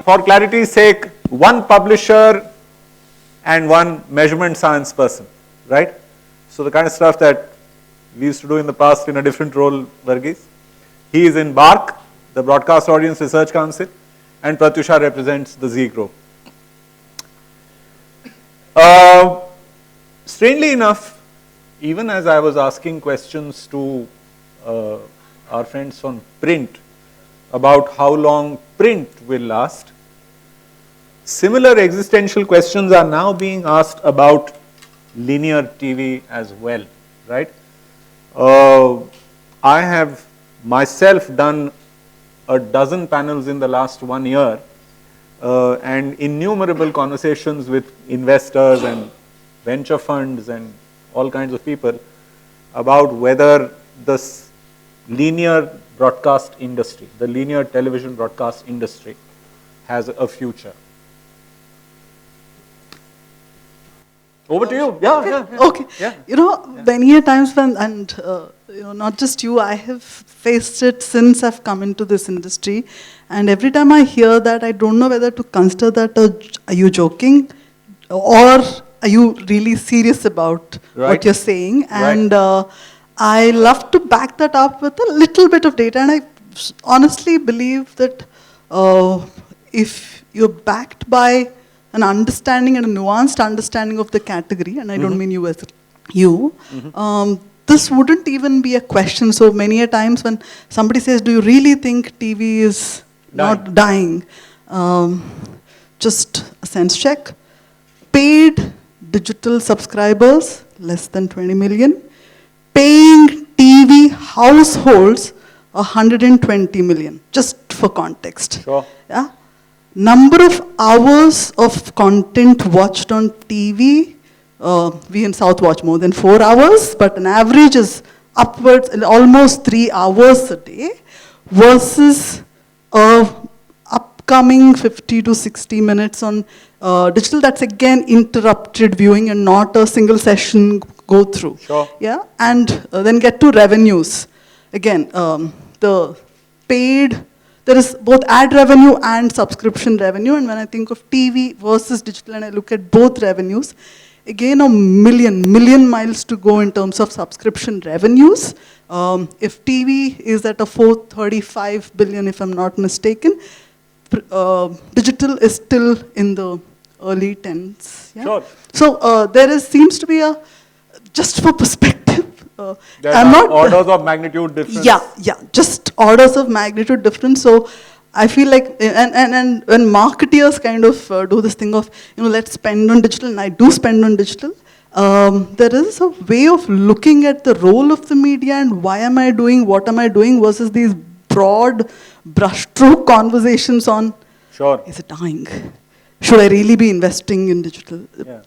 for clarity's sake, one publisher and one measurement science person, right? So the kind of stuff that we used to do in the past in a different role, Varghese. He is in BARC, the Broadcast Audience Research Council, and Pratyusha represents the Zee group. Strangely enough, even as I was asking questions to our friends on print about how long print will last, similar existential questions are now being asked about linear TV as well, right? I have myself done a dozen panels in the last 1 year and innumerable conversations with investors and venture funds and all kinds of people about whether this linear broadcast industry, the linear television broadcast industry has a future. Over to you. Yeah. Okay. Yeah. You know, many a times when, and you know, not just you, I have faced it since I've come into this industry. And every time I hear that, I don't know whether to consider that, are you joking? Or are you really serious about what you're saying? And I love to back that up with a little bit of data. And I honestly believe that if you're backed by an understanding and a nuanced understanding of the category, and I don't mean you as you, this wouldn't even be a question. So many a times when somebody says, do you really think TV is not dying? Just a sense check. Paid digital subscribers, less than 20 million. Paying TV households, 120 million, just for context. Sure. Yeah? Number of hours of content watched on TV, we in South watch more than 4 hours, but an average is upwards, almost 3 hours a day, versus upcoming 50 to 60 minutes on digital. That's again interrupted viewing and not a single session go through. Sure. Yeah, and then get to revenues. Again, the paid, there is both ad revenue and subscription revenue, and when I think of TV versus digital and I look at both revenues, again a million miles to go in terms of subscription revenues. If TV is at a 435 billion, if I'm not mistaken, digital is still in the early 10s. Yeah? Sure. So there seems to be a, just for perspective, there are orders of magnitude difference. Yeah, just orders of magnitude difference. So I feel like, and when marketeers kind of do this thing of, you know, let's spend on digital, and I do spend on digital, there is a way of looking at the role of the media and why am I doing, what am I doing, versus these broad brushstroke conversations on, is it dying? Should I really be investing in digital? Yeah.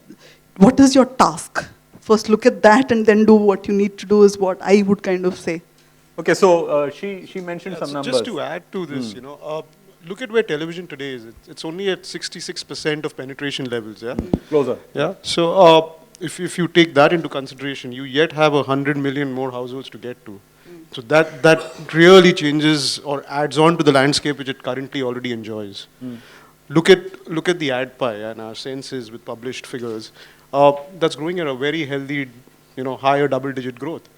What is your task? First look at that and then do what you need to do is what I would kind of say. Okay, so she mentioned some numbers. Just to add to this, you know, look at where television today is. It's only at 66% of penetration levels, yeah? Closer. Yeah, so if you take that into consideration, you yet have 100 million more households to get to. So that really changes or adds on to the landscape which it currently already enjoys. Look at the ad pie and our senses with published figures. That's growing at a very healthy, you know, higher double-digit growth.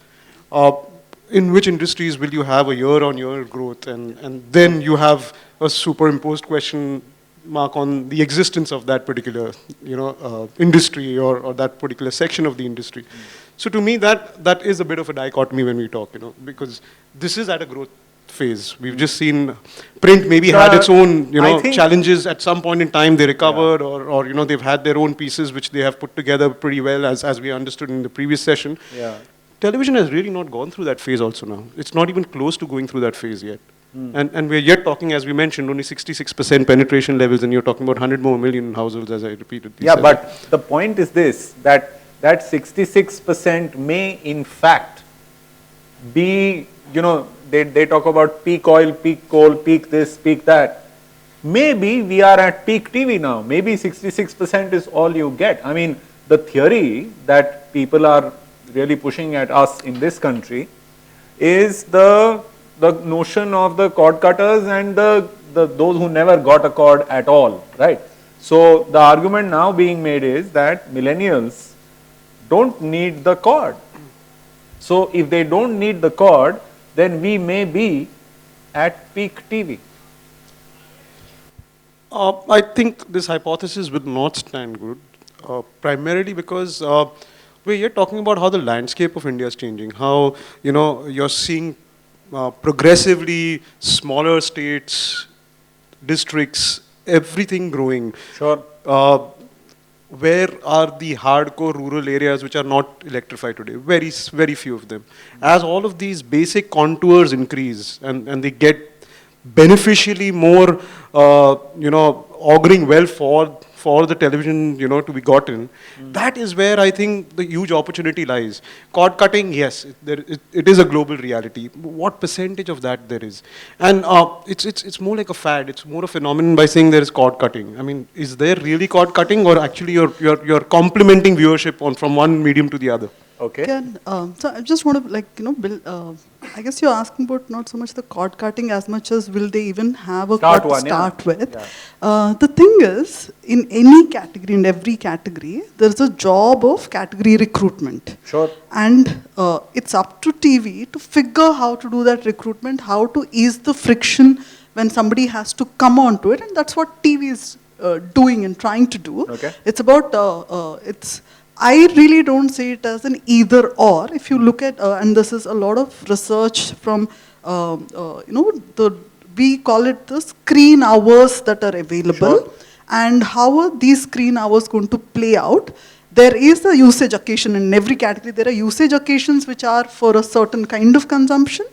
In which industries will you have a year-on-year growth, and then you have a superimposed question mark on the existence of that particular, you know, industry or that particular section of the industry. So to me, that is a bit of a dichotomy when we talk, you know, because this is at a growth phase. We've just seen print maybe had its own, you know, challenges at some point in time. They recovered, or you know, they've had their own pieces which they have put together pretty well, as we understood in the previous session. Yeah. Television has really not gone through that phase also now. It's not even close to going through that phase yet. And we're yet talking, as we mentioned, only 66% penetration levels, and you're talking about 100 more million households, as I repeated. Yeah, but the point is this, that 66% may in fact be, you know, they talk about peak oil, peak coal, peak this, peak that. Maybe we are at peak TV now. Maybe 66% is all you get. I mean, the theory that people are really pushing at us in this country is the the notion of the cord cutters and those who never got a cord at all, right? So the argument now being made is that millennials don't need the cord. So if they don't need the cord, then we may be at peak TV. I think this hypothesis will not stand good, primarily because we're here talking about how the landscape of India is changing, how, you know, you're seeing progressively smaller states, districts, everything growing. Sure. Where are the hardcore rural areas which are not electrified today? Very, very few of them. As all of these basic contours increase and they get beneficially more, you know, auguring well for the television, you know, to be gotten, that is where I think the huge opportunity lies. Cord cutting, yes, it is a global reality. What percentage of that there is? And it's more like a fad. It's more a phenomenon by saying there is cord cutting. I mean, is there really cord cutting, or actually you're complementing viewership from one medium to the other? Okay. So I just want to, like, you know, build, I guess you're asking about not so much the cord cutting as much as will they even have a cord to start with. Yeah. The thing is, in any category, in every category, there's a job of category recruitment. Sure. And it's up to TV to figure how to do that recruitment, how to ease the friction when somebody has to come onto it, and that's what TV is doing and trying to do. Okay. It's about, I really don't see it as an either or. If you look at, and this is a lot of research from, you know, we call it the screen hours that are available. Sure. And how are these screen hours going to play out? There is a usage occasion in every category. There are usage occasions which are for a certain kind of consumption.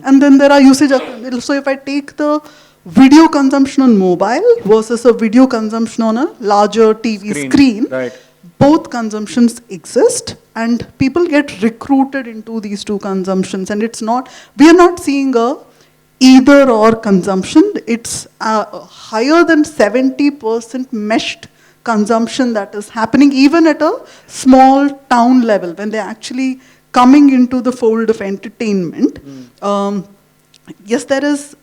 And then there are usage occasions. So if I take the video consumption on mobile versus a video consumption on a larger TV screen, right, both consumptions exist and people get recruited into these two consumptions, and it's not, we are not seeing a either or consumption. It's higher than 70% meshed consumption that is happening even at a small town level when they're actually coming into the fold of entertainment. Yes, there is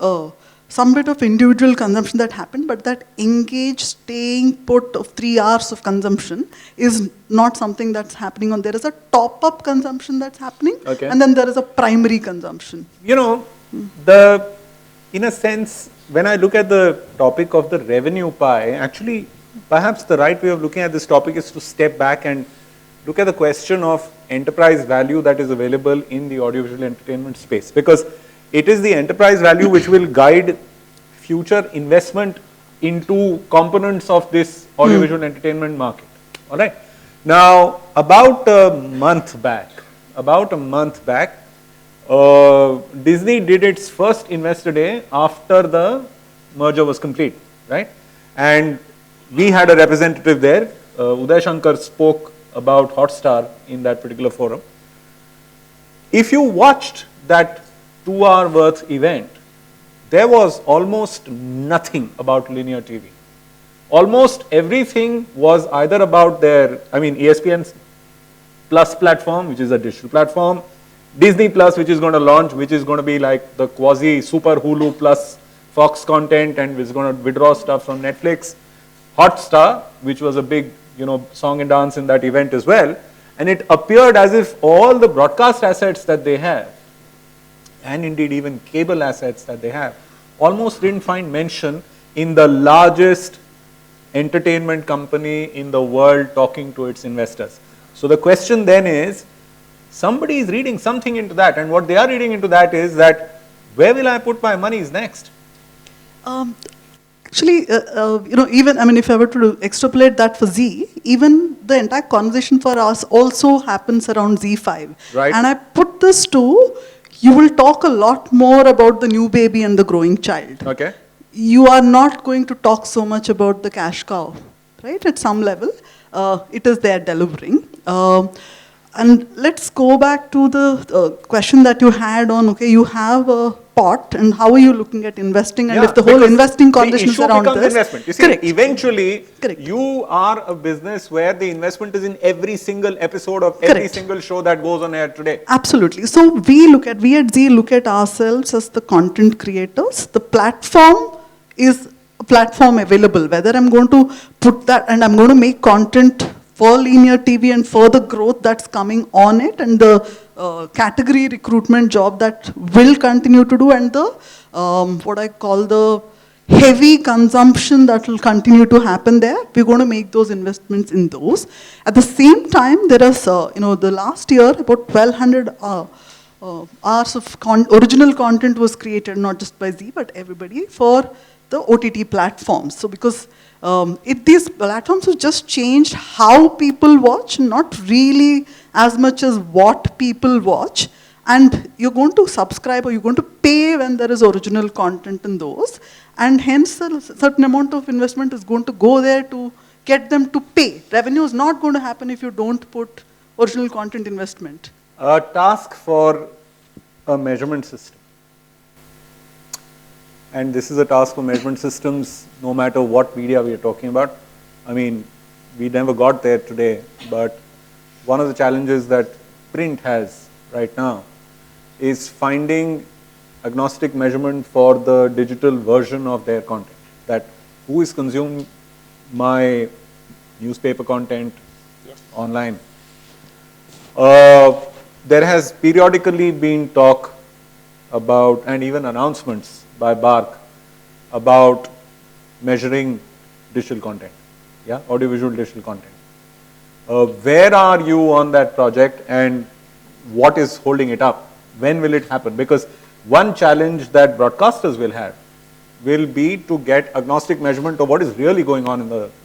some bit of individual consumption that happened, but that engaged, staying put of 3 hours of consumption is not something that's happening on. There is a top-up consumption that's happening, and then there is a primary consumption. You know, in a sense, when I look at the topic of the revenue pie, actually, perhaps the right way of looking at this topic is to step back and look at the question of enterprise value that is available in the audiovisual entertainment space, because it is the enterprise value which will guide future investment into components of this audiovisual entertainment market. All right. Now, about a month back, Disney did its first investor day after the merger was complete, right? And we had a representative there. Uday Shankar spoke about Hotstar in that particular forum. If you watched that 2-hour worth event, there was almost nothing about linear TV. Almost everything was either about their, I mean, ESPN Plus platform, which is a digital platform, Disney Plus, which is going to launch, which is going to be like the quasi super Hulu plus Fox content and is going to withdraw stuff from Netflix, Hotstar, which was a big, you know, song and dance in that event as well. And it appeared as if all the broadcast assets that they have, and indeed even cable assets that they have, almost didn't find mention in the largest entertainment company in the world talking to its investors. So the question then is, somebody is reading something into that, and what they are reading into that is that, where will I put my monies next? Actually, you know, even, I mean, if I were to extrapolate that for Zee, even the entire conversation for us also happens around Z5. Right. And I put this to, you will talk a lot more about the new baby and the growing child. Okay. You are not going to talk so much about the cash cow, right? At some level, it is there delivering. And let's go back to the question that you had on, okay, you have a pot, and how are you looking at investing, and Yeah, if the whole because investing condition is the issue around becomes this. investment. You see, Correct. eventually, Correct. you are a business where the investment is in every single episode of every Correct. single show that goes on air today. Absolutely. So we at Zee look at ourselves as the content creators. The platform is a platform available. Whether I'm going to put that and I'm going to make content for linear TV and for the growth that's coming on it, and the category recruitment job that will continue to do, and the what I call the heavy consumption that will continue to happen there. We're going to make those investments in those. At the same time, there is, the last year, about 1,200 hours of original content was created, not just by Zee, but everybody, for the OTT platforms. So because these platforms have just changed how people watch, not really as much as what people watch. And you're going to subscribe or you're going to pay when there is original content in those. And hence a certain amount of investment is going to go there to get them to pay. Revenue is not going to happen if you don't put original content investment. A task for a measurement system. And this is a task for measurement systems, no matter what media we are talking about. I mean, we never got there today, but one of the challenges that print has right now is finding agnostic measurement for the digital version of their content. That who is consuming my newspaper content online. There has periodically been talk about, and even announcements by BARC about measuring digital content, yeah, audiovisual digital content. Where are you on that project, and what is holding it up? When will it happen? Because one challenge that broadcasters will have will be to get agnostic measurement of what is really going on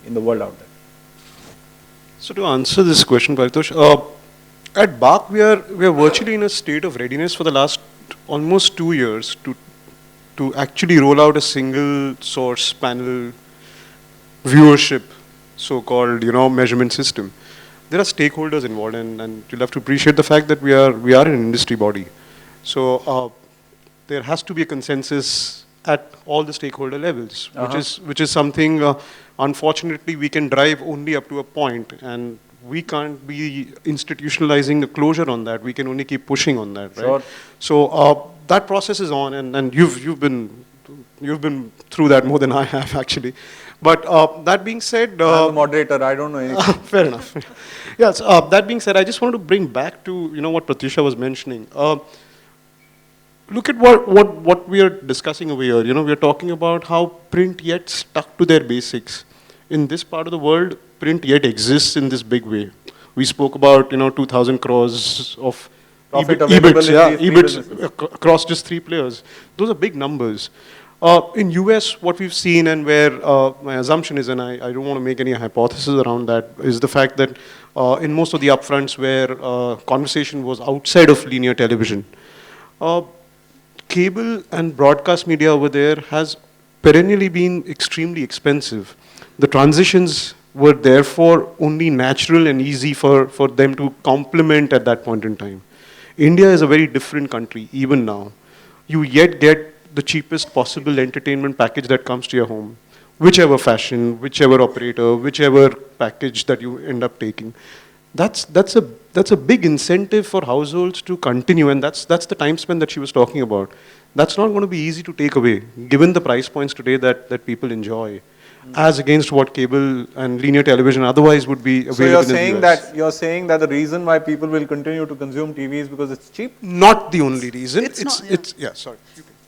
in the world out there. So to answer this question, Paritosh, at BARC we are virtually in a state of readiness for the last almost 2 years to actually roll out a single source panel viewership, so-called measurement system. There are stakeholders involved, and you'll have to appreciate the fact that we are an industry body. So there has to be a consensus at all the stakeholder levels, which is something unfortunately we can drive only up to a point, and we can't be institutionalizing a closure on that. We can only keep pushing on that, right? Sure. So that process is on, and you've been through that more than I have actually. But that being said, I'm the moderator. I don't know anything. Fair enough. Yes. That being said, I just wanted to bring back to what Pratyusha was mentioning. Look at what we are discussing over here. We are talking about how print yet stuck to their basics. In this part of the world, print yet exists in this big way. We spoke about 2,000 crores of Profit available in these EBITs across just 3 players. Those are big numbers. In US, what we've seen, and where my assumption is, and I don't want to make any hypothesis around that, is the fact that in most of the upfronts where conversation was outside of linear television, cable and broadcast media over there has perennially been extremely expensive. The transitions were therefore only natural and easy for them to complement at that point in time. India is a very different country, even now. You yet get the cheapest possible entertainment package that comes to your home, whichever fashion, whichever operator, whichever package that you end up taking. That's a big incentive for households to continue, and that's the time spent that she was talking about. That's not going to be easy to take away, given the price points today that people enjoy, as against what cable and linear television otherwise would be available in the US. You're saying that the reason why people will continue to consume TV is because it's cheap? Not the only reason. Sorry.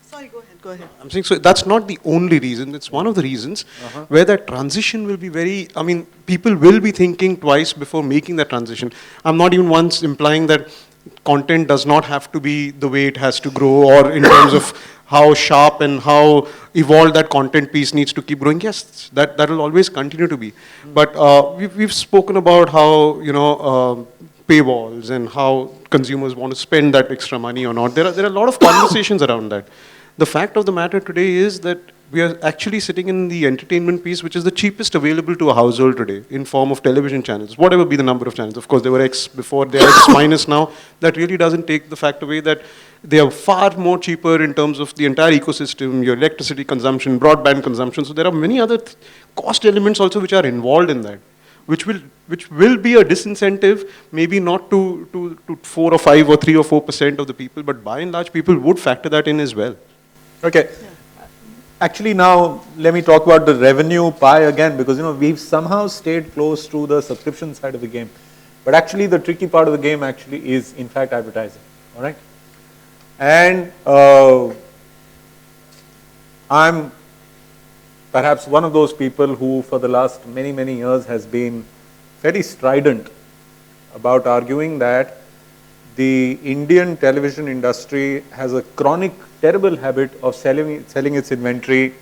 Sorry, go ahead. I'm saying, so that's not the only reason. It's one of the reasons where that transition will be people will be thinking twice before making that transition. I'm not even once implying that content does not have to be the way it has to grow, or in terms of how sharp and how evolved that content piece needs to keep growing. Yes, that will always continue to be. But we've spoken about how, paywalls and how consumers want to spend that extra money or not. There are a lot of conversations around that. The fact of the matter today is that we are actually sitting in the entertainment piece, which is the cheapest available to a household today in form of television channels, whatever be the number of channels. Of course, there were X before, there are X minus now. That really doesn't take the fact away that they are far more cheaper in terms of the entire ecosystem, your electricity consumption, broadband consumption. So there are many other cost elements also which are involved in that, which will be a disincentive, maybe not to 4 or 5 or 3 or 4% of the people, but by and large, people would factor that in as well. Okay. Actually, now let me talk about the revenue pie again, because we've somehow stayed close to the subscription side of the game. But actually, the tricky part of the game actually is, in fact, advertising. All right. And I'm perhaps one of those people who, for the last many, many years, has been very strident about arguing that the Indian television industry has a chronic, terrible habit of selling its inventory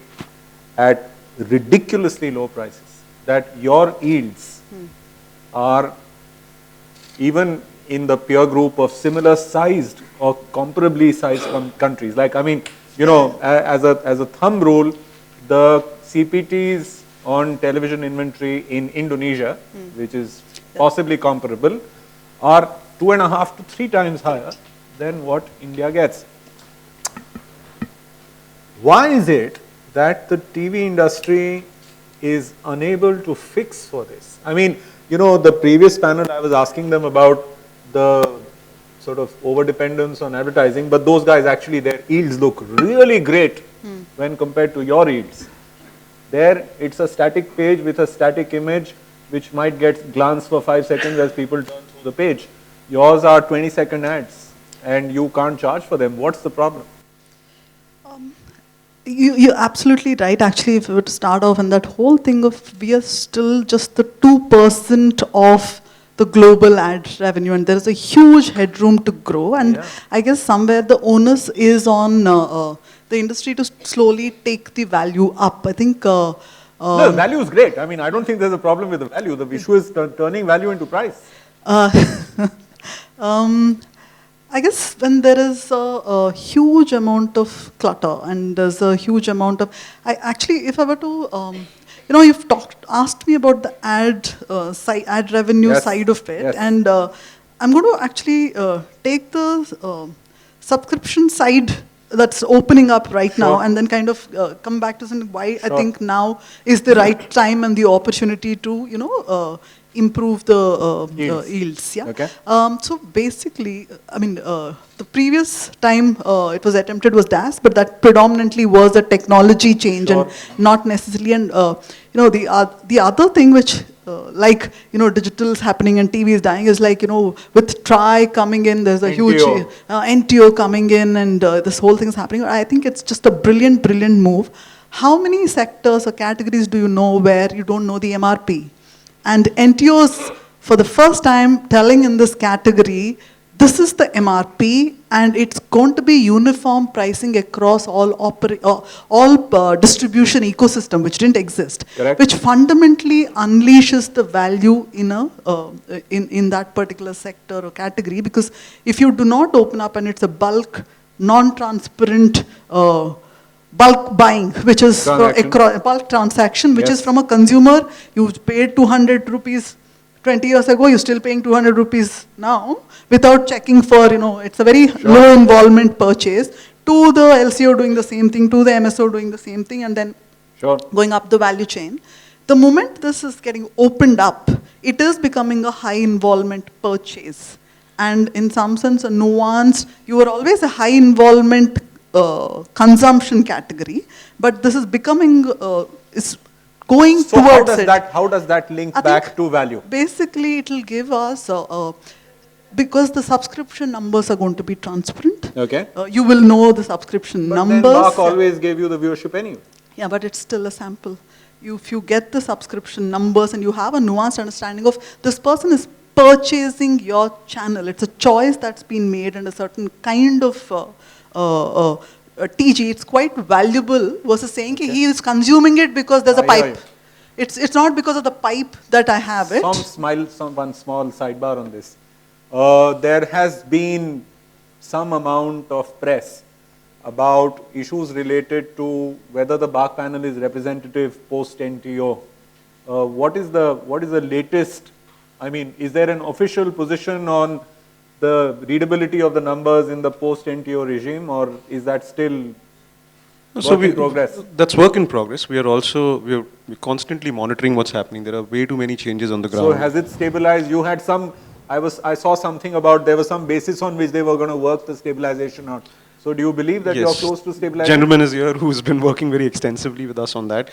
at ridiculously low prices. That your yields are, even in the peer group of similar sized or comparably sized countries. Like, I mean, as a thumb rule, the CPTs on television inventory in Indonesia, which is possibly comparable, are 2.5 to 3 times higher than what India gets. Why is it that the TV industry is unable to fix for this? I mean, the previous panel, I was asking them about the sort of over-dependence on advertising, but those guys actually, their yields look really great when compared to your yields. There, it's a static page with a static image, which might get glanced for 5 seconds as people turn through the page. Yours are 20-second ads, and you can't charge for them. What's the problem? You're absolutely right. Actually, if we were to start off, and that whole thing of we are still just the 2% of the global ad revenue, and there is a huge headroom to grow. And I guess somewhere the onus is on the industry to slowly take the value up. I think. No, the value is great. I mean, I don't think there's a problem with the value. The issue is turning value into price. I guess when there is a huge amount of clutter and there's a huge amount of, actually, if I were to, you've asked me about the ad revenue side of it, and I'm going to actually take the subscription side that's opening up right now, and then kind of come back to something why I think now is the right time and the opportunity to, improve the yields. Yeah. Okay. So basically, I mean, the previous time it was attempted was DAS, but that predominantly was a technology change and not necessarily. And the other thing which digital is happening and TV is dying is with TRI coming in, there's a huge NTO coming in, and this whole thing is happening. I think it's just a brilliant move. How many sectors or categories do you know where you don't know the MRP? And NTOs, for the first time, telling in this category, this is the MRP, and it's going to be uniform pricing across all distribution ecosystem, which didn't exist. Correct. Which fundamentally unleashes the value in in that particular sector or category. Because if you do not open up and it's a bulk, non-transparent bulk buying, which is a bulk transaction, which is from a consumer, you paid 200 rupees 20 years ago, you're still paying 200 rupees now, without checking for, it's a very low involvement purchase, to the LCO doing the same thing, to the MSO doing the same thing, and then going up the value chain. The moment this is getting opened up, it is becoming a high involvement purchase. And in some sense, a nuanced, you were always a high involvement consumption category, but this is becoming, is going towards it. How does that link back to value? Basically, it will give us, because the subscription numbers are going to be transparent. Okay. You will know the subscription numbers. Then Mark always gave you the viewership anyway. Yeah, but it's still a sample. If you get the subscription numbers and you have a nuanced understanding of this person is purchasing your channel, it's a choice that's been made and a certain kind of TG, it's quite valuable versus saying he is consuming it because there's a pipe. It's not because of the pipe that I have it. One small sidebar on this. There has been some amount of press about issues related to whether the BARC panel is representative post-NTO. What is the latest? I mean, is there an official position on the readability of the numbers in the post-NTO regime, or is that still work in progress? That's work in progress. We're constantly monitoring what's happening. There are way too many changes on the ground. So has it stabilized? You had some, I saw something about there was some basis on which they were going to work the stabilization out. So do you believe that Yes. you're close to stabilization? Gentleman is here who's been working very extensively with us on that.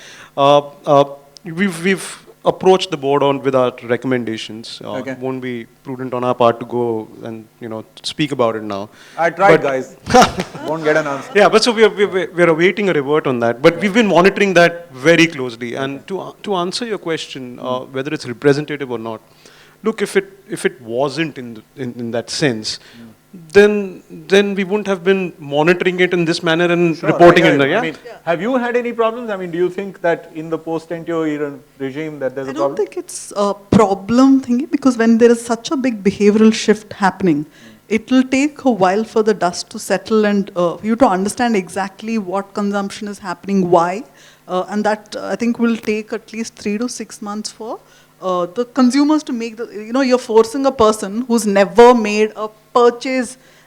We've approached the board with our recommendations. Okay. Won't be prudent on our part to go and speak about it now. I tried, guys. Won't get an answer. Yeah, but so we're awaiting a revert on that. But we've been monitoring that very closely. And to answer your question, whether it's representative or not, look, if it wasn't in that sense, then we wouldn't have been monitoring it in this manner and Sure, reporting it. I mean, have you had any problems? I mean, do you think that in the post-NTO era regime that there's a problem? I don't think it's a problem thingy, because when there is such a big behavioral shift happening, it will take a while for the dust to settle and you to understand exactly what consumption is happening, why, and that I think will take at least 3 to 6 months for the consumers to make you're forcing a person who's never made a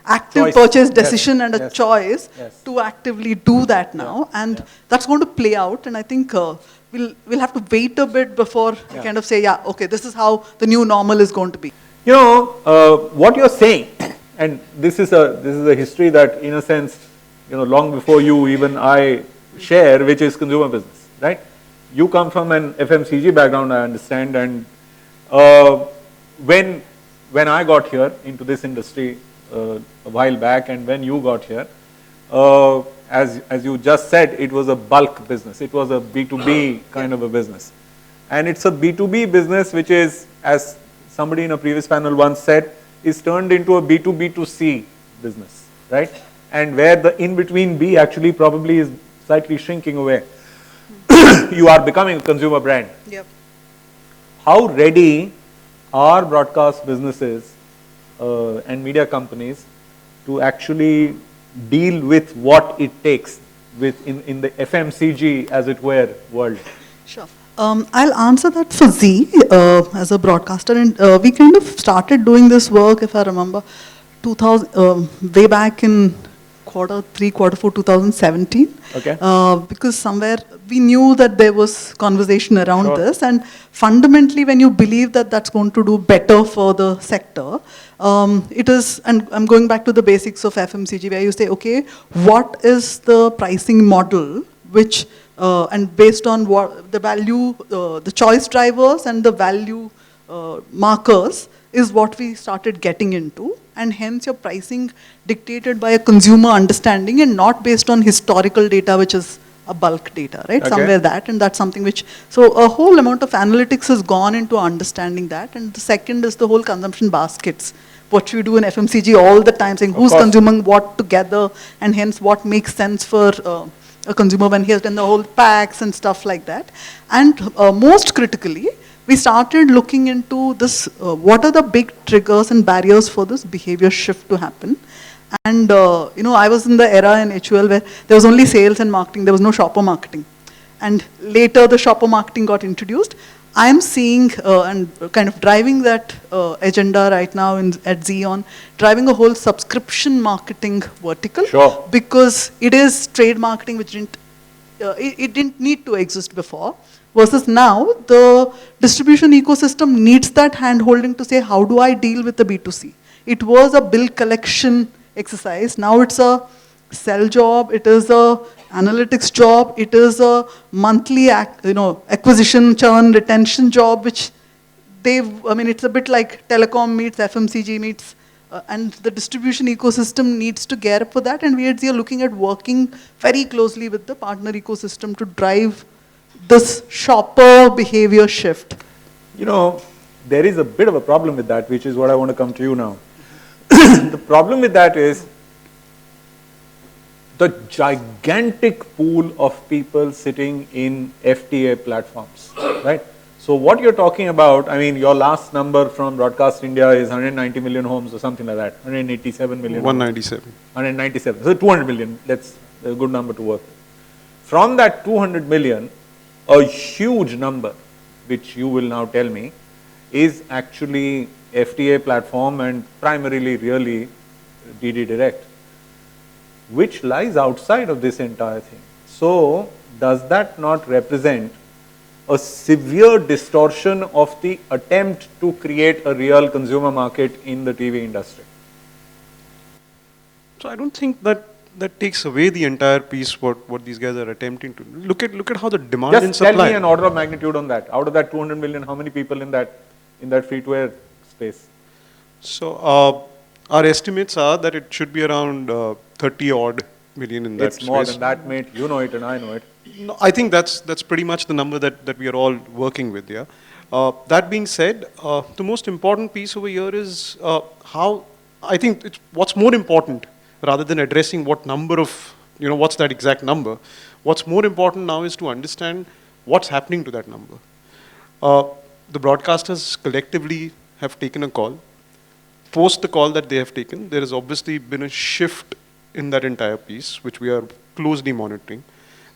active purchase decision and a choice to actively do that now, and that's going to play out, and I think we'll have to wait a bit before we kind of say, okay, this is how the new normal is going to be. What you're saying, and this is a history that in a sense, long before you, even I share, which is consumer business, right? You come from an FMCG background, I understand, and when I got here into this industry a while back, and when you got here, as you just said, it was a bulk business. It was a B2B kind of a business. And it's a B2B business which is, as somebody in a previous panel once said, is turned into a B2B2C business, right? And where the in-between B actually probably is slightly shrinking away. You are becoming a consumer brand. Yep. How ready are broadcast businesses and media companies to actually deal with what it takes in the FMCG, as it were, world? Sure. I'll answer that for Zee as a broadcaster, and we kind of started doing this work, if I remember, way back in Q3, Q4 2017. Okay. Because somewhere we knew that there was conversation around this, and fundamentally when you believe that that's going to do better for the sector, it is, and I'm going back to the basics of FMCG, where you say, okay, what is the pricing model which, and based on what the value, the choice drivers and the value markers is what we started getting into, and hence your pricing dictated by a consumer understanding and not based on historical data, which is a bulk data, right? Okay. Somewhere that, and that's something which, so a whole amount of analytics has gone into understanding that, and the second is the whole consumption baskets, what we do in FMCG all the time, saying who's consuming what together, and hence what makes sense for a consumer when he's in the whole packs and stuff like that. And most critically, we started looking into this, what are the big triggers and barriers for this behavior shift to happen. And I was in the era in HUL where there was only sales and marketing, there was no shopper marketing. And later the shopper marketing got introduced. I am seeing and kind of driving that agenda right now at Zee on, driving a whole subscription marketing vertical. Sure. Because it is trade marketing which it didn't need to exist before. Versus now, the distribution ecosystem needs that hand-holding to say, how do I deal with the B2C? It was a bill collection exercise. Now it's a sell job, it is a analytics job, it is a monthly acquisition, churn, retention job, which it's a bit like telecom meets FMCG meets, and the distribution ecosystem needs to gear up for that, and we at Zee are looking at working very closely with the partner ecosystem to drive this shopper behavior shift. There is a bit of a problem with that, which is what I want to come to you now. The problem with that is the gigantic pool of people sitting in FTA platforms, right? So what you're talking about, I mean, your last number from Broadcast India is 190 million homes or something like that, 187 million. 197. 197. So 200 million, that's a good number to work with. From that 200 million, a huge number, which you will now tell me, is actually FTA platform and primarily really DD Direct, which lies outside of this entire thing. So does that not represent a severe distortion of the attempt to create a real consumer market in the TV industry? So I don't think that takes away the entire piece what these guys are attempting to do. Look at how the demand and Just supply. tell me an order of magnitude on that. Out of that 200 million, how many people in that free-to-air space? So our estimates are that it should be around 30 odd million in that space. It's more than that, mate. You know it and I know it. No, I think that's pretty much the number that we are all working with, yeah. That being said, the most important piece over here is how, I think what's more important, rather than addressing what number of, what's that exact number, what's more important now is to understand what's happening to that number. The broadcasters collectively have taken a call. Post the call that they have taken, there has obviously been a shift in that entire piece, which we are closely monitoring.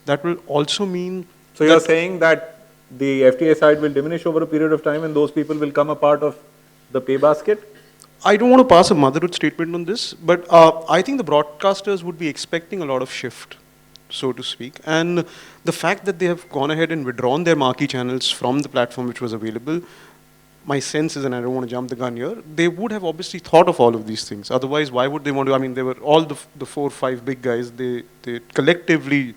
That will also mean... So you're saying that the FTA side will diminish over a period of time and those people will come a part of the pay basket? I don't want to pass a motherhood statement on this, but I think the broadcasters would be expecting a lot of shift, so to speak. And the fact that they have gone ahead and withdrawn their marquee channels from the platform which was available, my sense is, and I don't want to jump the gun here, they would have obviously thought of all of these things. Otherwise, why would they want to? I mean, they were all the 4 or 5 big guys, they collectively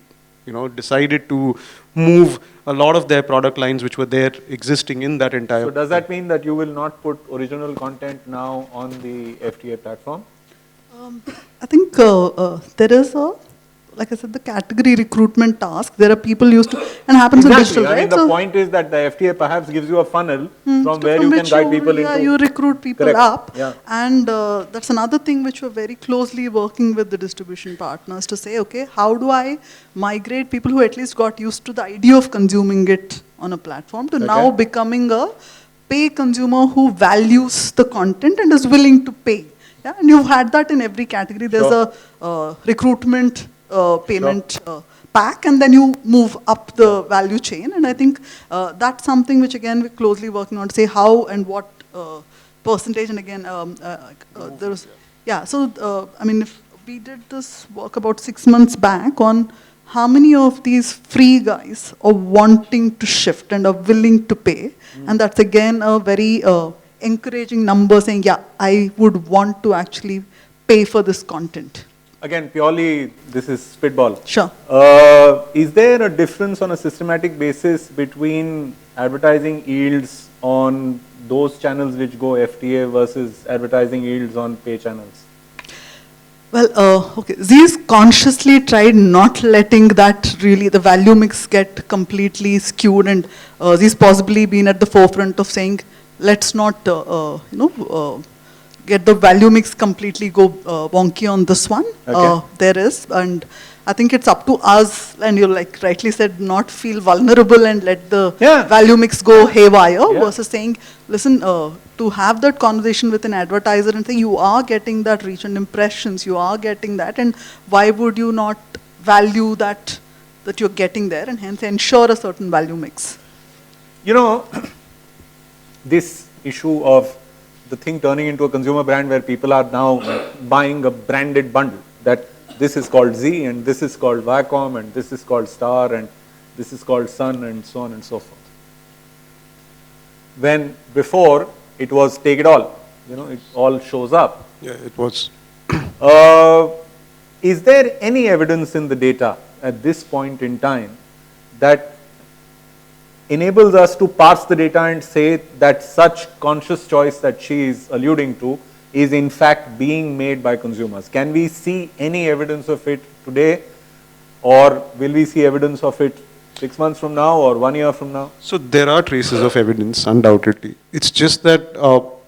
decided to move a lot of their product lines which were there existing in that entire... So does that mean that you will not put original content now on the FTA platform? I think there is a, like I said, the category recruitment task. There are people used to, and happens in digital, right? I mean, the point is that the FTA perhaps gives you a funnel from where you can guide people into... you recruit people Correct. up. Yeah. And that's another thing which we're very closely working with the distribution partners to say, okay, how do I migrate people who at least got used to the idea of consuming it on a platform to now becoming a pay consumer who values the content and is willing to pay. Yeah? And you've had that in every category. There's a recruitment payment pack, and then you move up the value chain. And I think that's something which, again, we're closely working on to say how and what percentage. And again, there's, so I mean, if we did this work about 6 months back on how many of these free guys are wanting to shift and are willing to pay. And that's, again, a very encouraging number saying, yeah, I would want to actually pay for this content. Again, purely, this is spitball. Sure. Is there a difference on a systematic basis between advertising yields on those channels which go FTA versus advertising yields on pay channels? Well, okay, Zee's consciously tried not letting that really, the value mix get completely skewed, and Zee's possibly been at the forefront of saying, let's not, get the value mix completely go wonky on this one. There is, and I think it's up to us, and you like rightly said, not feel vulnerable and let the value mix go haywire versus saying, listen, to have that conversation with an advertiser and say, you are getting that reach and impressions, you are getting that, and why would you not value that you're getting there, and hence ensure a certain value mix? This issue of the thing turning into a consumer brand where people are now buying a branded bundle, that this is called Zee and this is called Viacom and this is called Star and this is called Sun and so on and so forth. When before it was take it all, it all shows up. Yeah, it was. Is there any evidence in the data at this point in time that enables us to parse the data and say that such conscious choice that she is alluding to is in fact being made by consumers? Can we see any evidence of it today, or will we see evidence of it 6 months from now or 1 year from now? So there are traces of evidence, undoubtedly. It's just that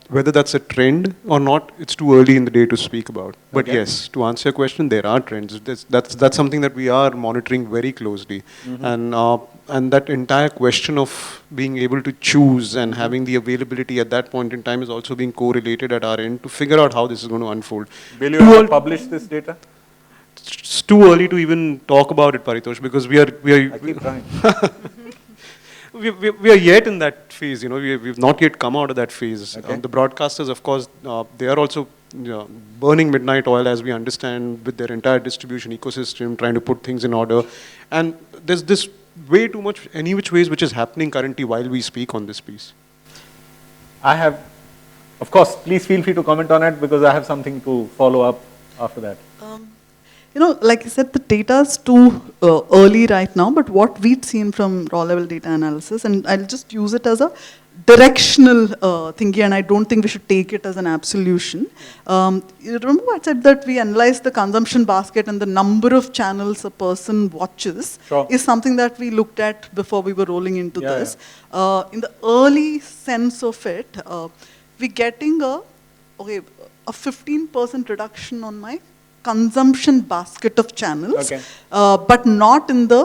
whether that's a trend or not, it's too early in the day to speak about. But Okay. yes, to answer your question, there are trends. That's something that we are monitoring very closely. And that entire question of being able to choose and having the availability at that point in time is also being correlated at our end to figure out how this is going to unfold. Will you Too ever early- publish this data? It's too early to even talk about it, Paritosh, because we I are keep trying. we are yet in that phase, you know, we've not yet come out of that phase. Okay. The broadcasters, of course, they are also burning midnight oil, as we understand, with their entire distribution ecosystem, trying to put things in order. And there's this way too much, any which ways, which is happening currently while we speak on this piece. I have, of course, please feel free to comment on it because I have something to follow up after that. You know, like I said, the data is too early right now, but what we've seen from raw level data analysis, and I'll just use it as a directional thingy, and I don't think we should take it as an absolution. You remember I said that we analyzed the consumption basket and the number of channels a person watches Sure. is something that we looked at before we were rolling into Yeah, this. In the early sense of it, we're getting a 15% reduction on my consumption basket of channels, Okay. but not in the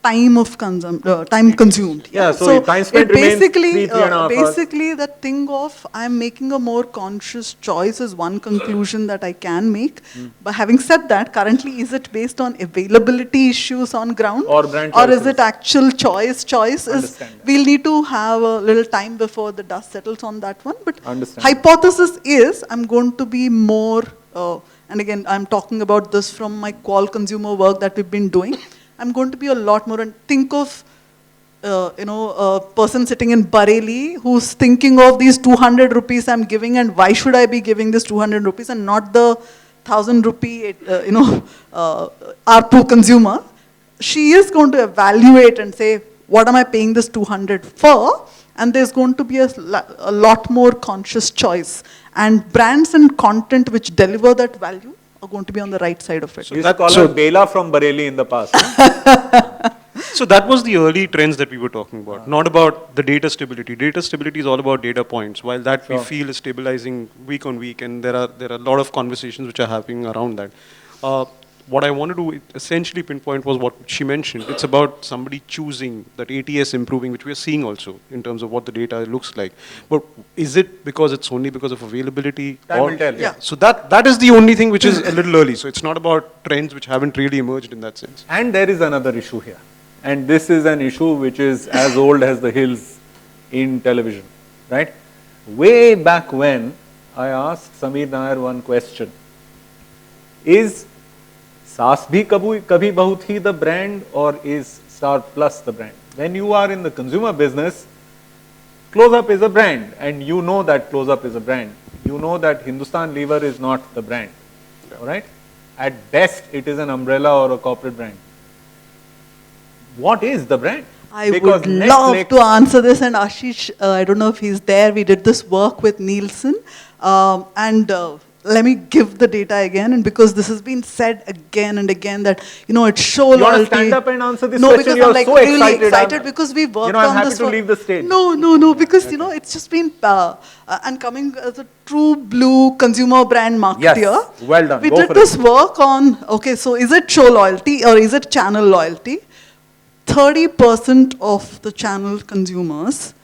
time of time consumed. Yeah, so time spent it remains basically, 3.5 hours. basically that thing of I'm making a more conscious choice is one conclusion that I can make. But having said that, currently is it based on availability issues on ground, Or brand or is choices? it actual choice? Choice is Understand that. we'll need to have a little time before the dust settles on that one. But Understand. hypothesis is I'm going to be more. And again, I'm talking about this from my qual consumer work that we've been doing. I'm going to be a lot more, and think of, a person sitting in Bareilly who's thinking of these 200 rupees I'm giving and why should I be giving this 200 rupees and not the 1,000 rupee, ARPU consumer. She is going to evaluate and say, what am I paying this 200 for? And there's going to be a lot more conscious choice. And brands and content which deliver that value are going to be on the right side of it. You used to call her Bela from Bareilly in the past. Huh? So that was the early trends that we were talking about, not about the data stability. Data stability is all about data points, while that we Sure. feel is stabilizing week on week, and there are a lot of conversations which are happening around that. What I wanted to essentially pinpoint was what she mentioned. It's about somebody choosing, that ATS improving, which we are seeing also in terms of what the data looks like. But is it because it's only because of availability? Time will tell. Yeah. So that is the only thing which is a little early. So it's not about trends which haven't really emerged in that sense. And there is another issue here. And this is an issue which is as old as the hills in television, right? Way back when, I asked Sameer Nair one question. Is Saas Bhi Kabhi Bahu Thi the brand, or is Star Plus the brand? When you are in the consumer business, Close Up is a brand, and you know that Close Up is a brand. You know that Hindustan Lever is not the brand, all right? At best, it is an umbrella or a corporate brand. What is the brand? I Because would love Netflix- to answer this, and Ashish, I don't know if he's there, we did this work with Nielsen, let me give the data again, and because this has been said again and again that, it's show You want to loyalty. stand up and answer this no, question? because You're I'm like so really excited. I'm- because we worked I'm on happy this to for- leave the stage. No, because, it's just been, and coming as a true blue consumer brand marketer. Yes, well done. We Go did for this it. work on, okay, so is it show loyalty or is it channel loyalty? 30% of the channel consumers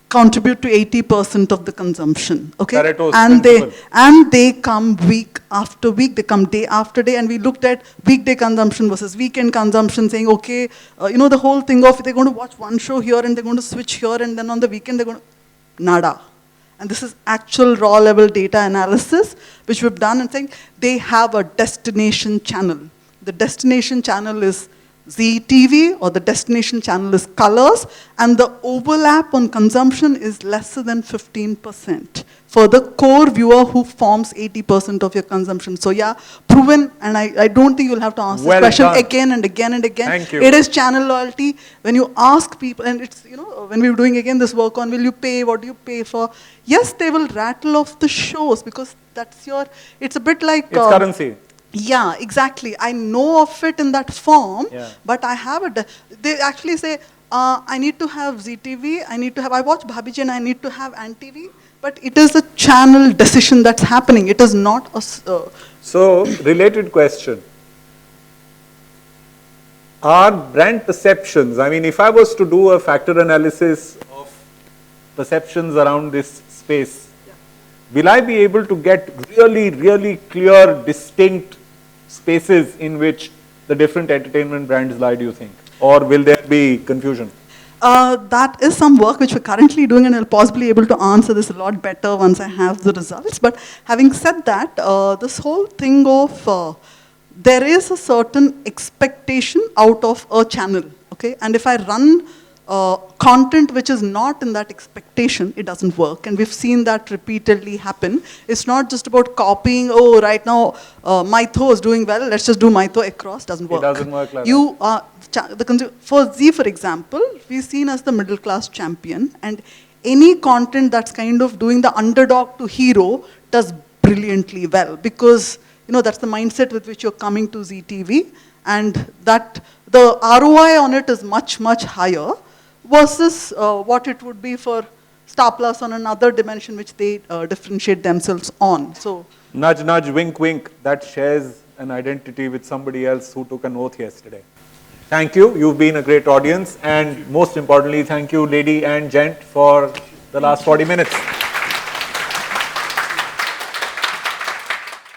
contribute to 80% of the consumption. Okay, Paritosh and principle. they come week after week, they come day after day, and we looked at weekday consumption versus weekend consumption, saying, okay, the whole thing of they're going to watch one show here and they're going to switch here, and then on the weekend they're going to nada. And this is actual raw level data analysis, which we've done, and saying they have a destination channel. The destination channel is Zee TV, or the destination channel is Colors, and the overlap on consumption is lesser than 15% for the core viewer who forms 80% of your consumption. So yeah, proven, and I don't think you'll have to answer Well this question done. again and again and again. Thank you. It is channel loyalty. When you ask people, and it's, when we were doing again this work on, will you pay, what do you pay for? Yes, they will rattle off the shows because that's it's a bit like... It's currency. Yeah, exactly. I know of it in that form, Yeah. but I have it. They actually say, I need to have ZTV, I watch Bhabiji and I need to have ANTV. But it is a channel decision that's happening. It is not a... So, related question. Are brand perceptions, I mean, if I was to do a factor analysis of perceptions around this space, will I be able to get really, really clear, distinct spaces in which the different entertainment brands lie, do you think? Or will there be confusion? That is some work which we're currently doing, and I'll possibly be able to answer this a lot better once I have the results. But having said that, this whole thing of there is a certain expectation out of a channel, okay? And if I run content which is not in that expectation, it doesn't work. And we've seen that repeatedly happen. It's not just about copying, oh, right now Mytho is doing well, let's just do Mytho across, doesn't work. It doesn't work like that. For Zee, for example, we're seen as the middle class champion, and any content that's kind of doing the underdog to hero does brilliantly well, because that's the mindset with which you're coming to Zee TV, and that the ROI on it is much, much higher versus what it would be for Star Plus on another dimension which they differentiate themselves on. So, nudge, nudge, wink, wink, that shares an identity with somebody else who took an oath yesterday. Thank you. You've been a great audience, and most importantly, thank you, lady and gent, for the last 40 minutes.